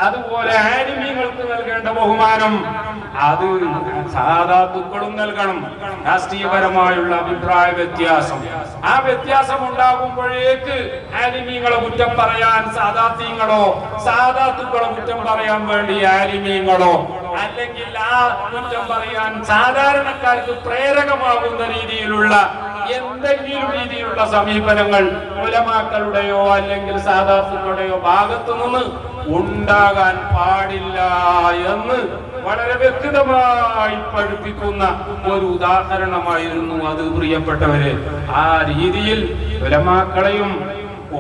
അതുപോലെ ആലിമീങ്ങൾക്ക് നൽകേണ്ട ബഹുമാനം അത് സാദാത്തുക്കളും നൽകണം. രാഷ്ട്രീയപരമായുള്ള അഭിപ്രായ വ്യത്യാസം, ആ വ്യത്യാസം ഉണ്ടാകുമ്പോഴേക്ക് ആലിമീങ്ങളെ കുറ്റം പറയാൻ സാദാത്യങ്ങളോ സാദാത്തുക്കളെ കുറ്റം പറയാൻ വേണ്ടി ആലിമീങ്ങളോ അല്ലെങ്കിൽ ആ കുറ്റം പറയാൻ സാധാരണക്കാർക്ക് പ്രേരകമാകുന്ന രീതിയിലുള്ള എന്തെങ്കിലും രീതിയിലുള്ള സമീപനങ്ങൾ ഉലമാക്കളുടെയോ അല്ലെങ്കിൽ സാദാത്തുക്കളുടെയോ ഭാഗത്തു നിന്ന് ഉണ്ടാകാൻ പാടില്ല എന്ന് വളരെ വ്യക്തമായി പഠിപ്പിക്കുന്ന ഒരു ഉദാഹരണമായിരുന്നു അത്. പ്രിയപ്പെട്ടവരെ, ആ രീതിയിൽ ഉലമാക്കളെയും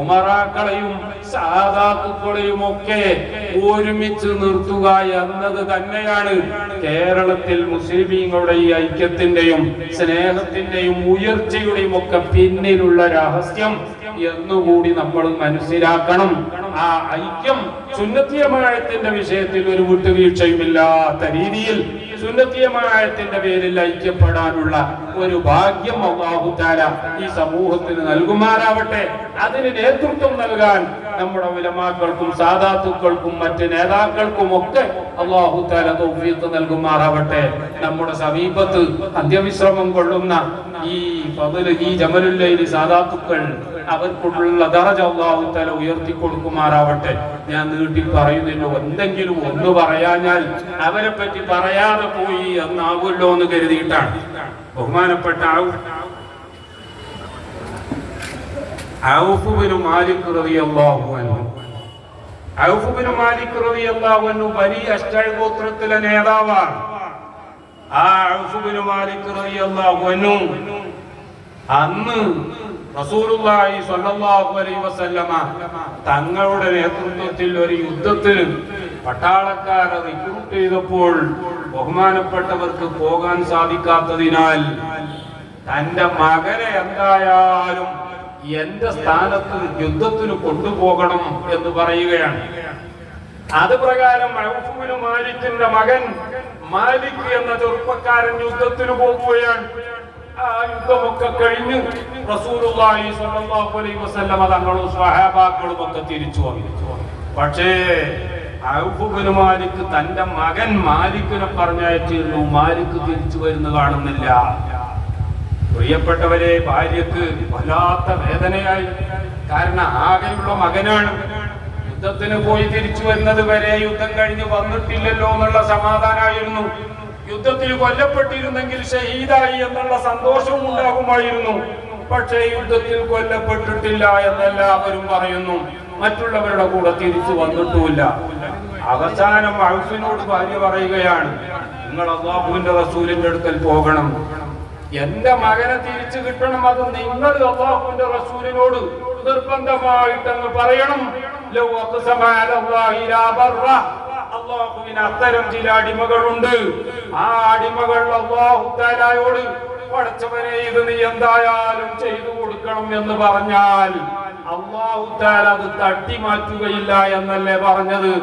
ഉമറാക്കളെയും സാദാത്തുക്കളെയും ഒക്കെ ഒരുമിച്ച് നിർത്തുക എന്നത് തന്നെയാണ് കേരളത്തിൽ മുസ്ലിമീങ്ങളുടെ ഈ ഐക്യത്തിന്റെയും സ്നേഹത്തിന്റെയും ഉയർച്ചയുടെയും ഒക്കെ പിന്നിലുള്ള രഹസ്യം എന്നുകൂടി നമ്മൾ മനസ്സിലാക്കണം. ആ ഐക്യം സുന്നത്തിയമായത്തിന്റെ വിഷയത്തിൽ ഒരു വിട്ടുവീഴ്ചയുമില്ലാത്ത രീതിയിൽ സുന്നത്തിയമായത്തിന്റെ പേരിൽ ഐക്യപ്പെടാനുള്ള ഒരു ഭാഗ്യം അല്ലാഹു തആല ഈ സമൂഹത്തിന് നൽകുമാറാവട്ടെ. അതിന് നേതൃത്വം നൽകാൻ നമ്മുടെ ഉലമാക്കൾക്കും സാദാത്തുക്കൾക്കും മറ്റ് നേതാക്കൾക്കും ഒക്കെ അല്ലാഹു തആല തൗഫീഖ് നൽകുമാറാവട്ടെ. നമ്മുടെ സമീപത്ത് അന്ത്യവിശ്രമം കൊള്ളുന്ന ഈ ഫദ്ൽ, ഈ ജമലുൽ ലൈലി സാദാത്തുക്കൾ, അവർക്കുള്ള ദറജ അല്ലാഹു തആല ഉയർത്തി കൊടുക്കുമാറാവട്ടെ. ഞാൻ നീട്ടി പറയുന്നില്ല, എന്തെങ്കിലും ഒന്ന് പറയാഞ്ഞാൽ അവരെ പറ്റി പറയാതെ പോയി എന്നാവുമല്ലോ എന്ന് കരുതിയിട്ടാണ്. ബഹുമാനപ്പെട്ട ഔഫ് ബിൻ മാലിക് റളിയല്ലാഹു അൻഹു, ഔഫ് ബിൻ മാലിക് റളിയല്ലാഹു അൻഹു ബനി അശ്ജഅ ഗോത്രത്തിലെ നേതാവാണ്. ആ ഔഫ് ബിൻ മാലിക് റളിയല്ലാഹു അൻഹു അന്ന് റസൂലുള്ളാഹി സ്വല്ലല്ലാഹു അലൈഹി വസല്ലമ തങ്ങളുടെ നേതൃത്വത്തിൽ ഒരു യുദ്ധത്തിന് പട്ടാളക്കാരെ റിക്രൂട്ട് ചെയ്തപ്പോൾ ബഹുമാനപ്പെട്ടവർക്ക് പോകാൻ സാധിക്കാത്തതിനാൽ തന്റെ മകനെ എന്തായാലും എന്റെ സ്ഥാനത്ത് യുദ്ധത്തിന് കൊണ്ടുപോകണം എന്ന് പറയുകയാണ്. അത് പ്രകാരം ഔഫ് ബിൻ മാലിക്കിന്റെ മകൻ മാലിക് എന്ന ചെറുപ്പക്കാരൻ യുദ്ധത്തിന് പോകുകയാണ്. ആ യുദ്ധമൊക്കെ കഴിഞ്ഞ് റസൂലുള്ളാഹി സ്വല്ലല്ലാഹു അലൈഹി വസല്ലമ തങ്ങളും സ്വഹാബാക്കളും ഒക്കെ തിരിച്ചു വന്നു. പക്ഷേ ഔഫ് ബിൻ മാലിക് തന്റെ മകൻ മാലിക്കിനെ പറഞ്ഞയച്ചിരുന്നു. മാലിക് തിരിച്ചു വരുന്ന കാണുന്നില്ല. പ്രിയപ്പെട്ടവരെ, ഭാര്യക്ക് വല്ലാത്ത വേദനയായി. കാരണം ആകെയുള്ള മകനാണ്. യുദ്ധത്തിന് പോയി തിരിച്ചു വരുന്നത് വരെ യുദ്ധം കഴിഞ്ഞ് വന്നിട്ടില്ലല്ലോ എന്നുള്ള സമാധാനമായിരുന്നു. യുദ്ധത്തിൽ കൊല്ലപ്പെട്ടിരുന്നെങ്കിൽ ഷഹീദായി എന്നുള്ള സന്തോഷവും ഉണ്ടാകുമായിരുന്നു. പക്ഷേ യുദ്ധത്തിൽ കൊല്ലപ്പെട്ടിട്ടില്ല എന്നെല്ലാവരും പറയുന്നു. മറ്റുള്ളവരുടെ കൂടെ തിരിച്ചു വന്നിട്ടുമില്ല. അവസാനം ഔഫിനോട് ഭാര്യ പറയുകയാണ്, നിങ്ങൾ അല്ലാഹുവിന്റെ റസൂലിന്റെ അടുക്കൽ പോകണം, എന്റെ മകനെ തിരിച്ചു കിട്ടണം. അത് നിങ്ങൾ അല്ലാഹുവിന്റെ റസൂലിനോട് നിർബന്ധമായിട്ടങ്ങ് പറയണം. ലൗ അഖ്സമ അലല്ലാഹി ലാ ബർറ, അല്ലാഹുവിന് അത്തരം ചില അടിമകളുണ്ട്. ആ അടിമകൾ അല്ലാഹു തആലയോട് പടച്ചവനെ ഇത് നീ എന്തായാലും ചെയ്തു കൊടുക്കണം എന്ന് പറഞ്ഞാൽ അല്ലാഹു തആല അത് തട്ടി മാറ്റുകയില്ല എന്നല്ലേ പറഞ്ഞത്.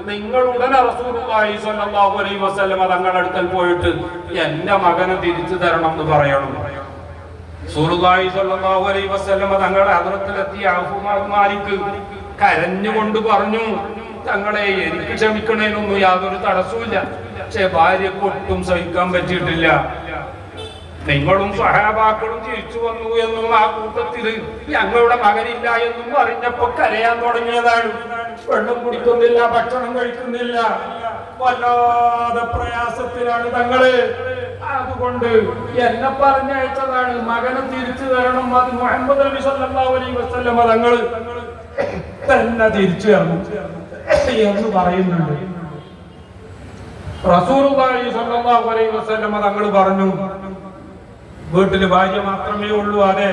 നിങ്ങൾ ഉടനെ റസൂലുള്ളാഹി സ്വല്ലല്ലാഹു അലൈഹി വസല്ലമ തങ്ങളുടെ അടുക്കൽ പോയിട്ട് എന്റെ മകനെ തിരിച്ചു തരണം എന്ന് പറയണം. റസൂലുള്ളാഹി സ്വല്ലല്ലാഹു അലൈഹി വസല്ലമ തങ്ങളുടെ ഹദ്റത്തിലെത്തിയ ഔഫ് ബിൻ മാലിക് കരഞ്ഞുകൊണ്ട് പറഞ്ഞു, തങ്ങളെ എനിക്ക് ക്ഷമിക്കണേനൊന്നും യാതൊരു തടസ്സവുമില്ല. പക്ഷെ ഭാര്യക്ക് ഒട്ടും സഹിക്കാൻ പറ്റിയിട്ടില്ല. നിങ്ങളും സഹാബാക്കളും തിരിച്ചു വന്നു എന്നും ആ കൂട്ടത്തിൽ ഞങ്ങളുടെ മകനില്ല എന്നും അറിഞ്ഞപ്പോ കരയാൻ തുടങ്ങിയതാണ്. വെള്ളം കുടിക്കുന്നില്ല, ഭക്ഷണം കഴിക്കുന്നില്ല, വല്ലാതെ പ്രയാസത്തിലാണ് തങ്ങള്. അതുകൊണ്ട് എന്നെ പറഞ്ഞയച്ചതാണ്, മകനെ തിരിച്ചു തരണം. അത് മുഹമ്മദ് നബി സല്ലല്ലാഹു അലൈഹി വസല്ലമ തങ്ങള് തന്നെ തിരിച്ചു തരണം എന്ന് പറയുന്നുണ്ട്. റസൂലുള്ളാഹി സ്വല്ലല്ലാഹു അലൈഹി വസല്ലമ തങ്ങൾ പറഞ്ഞു, വീട്ടില് ഭാര്യ മാത്രമേ ഉള്ളൂ. അതെ,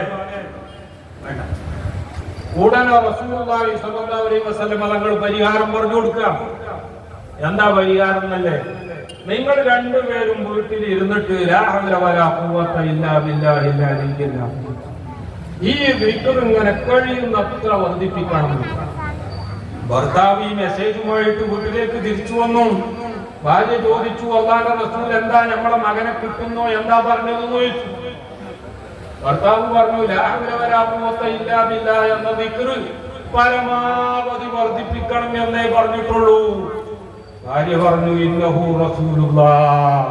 ഉടനെ റസൂലുള്ളാഹി സ്വല്ലല്ലാഹു അലൈഹി വസല്ലമ തങ്ങൾ പരിഹാരം പറഞ്ഞു കൊടുക്കുക. എന്താ പരിഹാരം എന്നല്ലേ? നിങ്ങൾ രണ്ടുപേരും വീട്ടിൽ ഇരുന്നിട്ട് ലാ ഹൗല വലാ ഖുവത ഇല്ലാ ബില്ലാഹിൽ അലിയ്യിൽ അസീം, ഈ ദിക്ർ ഇങ്ങനെ കഴിയുന്നത്ര വർദ്ധിപ്പിക്കണം. ഭർത്താവ് ഈ മെസ്സേജുമായിട്ട് വീട്ടിലേക്ക് തിരിച്ചു വന്നു. ഭാര്യ ചോദിച്ചു, അല്ലാഹുവിന്റെ റസൂൽ എന്താ നമ്മളെ മകനെ കിട്ടുന്നോ, എന്താ പറഞ്ഞതെന്ന് ചോദിച്ചു. ഭർത്താവ് പറഞ്ഞു, ലാ ഹൗല വലാ ഖുവത ഇല്ലാ ബില്ലാഹ് എന്ന ദിക്ർ പരമാവധി വർദ്ധിപ്പിക്കണം എന്നേ പറഞ്ഞിട്ടുള്ളൂ. ഭാര്യ പറഞ്ഞു ഇന്നഹു റസൂലുള്ളാഹ്,